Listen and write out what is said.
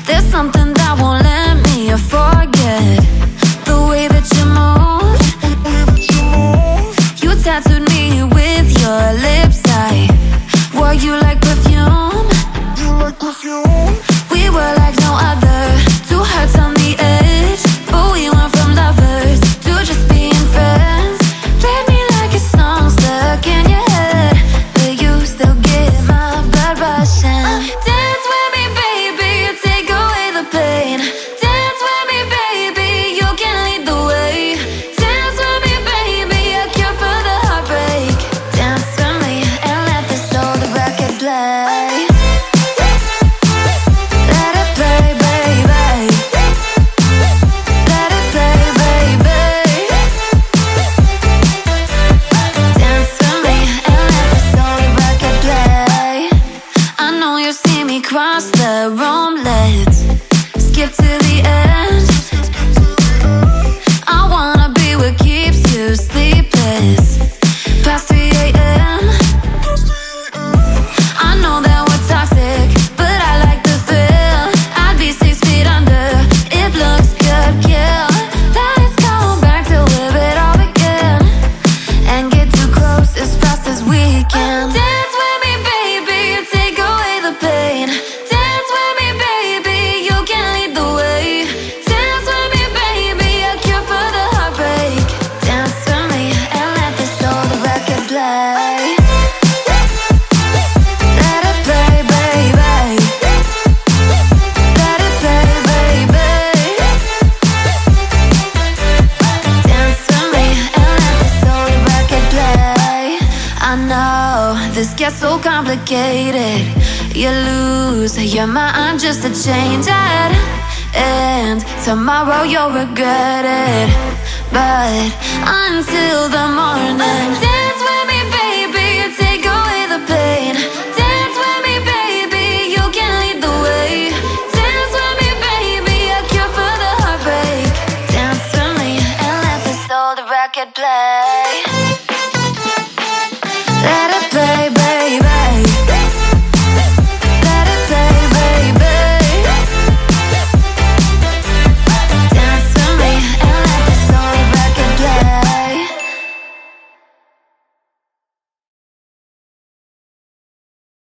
There's something that won't let me forget the way that you move. You tattooed me with your lips. I wore you like perfume. We were like no other, two hearts on the edge, but we went from lovers to just being friends. Played me like a song stuck in your head, but you still get my blood rushing. Dance with me, baby, you take away the pain. Dance with me, baby, you can lead the way. Dance with me, baby, a cure for the heartbreak. Dance with me and let this old record play. Cross the room, let's skip to the end. I wanna be what keeps you sleepless past 3 a.m. I know that we're toxic, but I like the thrill. I'd be 6 feet under, it looks good, kill. Let's go back to where it all began and get too close as fast as we can. Dance with me, baby, you take away the pain. Dance with me, baby, you can lead the way. Dance with me, baby, a cure for the heartbreak. Dance with me and let this old record play. Let it play, baby. Let it play, baby. Dance with me and let this old record play. I know this gets so complicated. You lose your mind just to change it, and tomorrow you'll regret it. But until the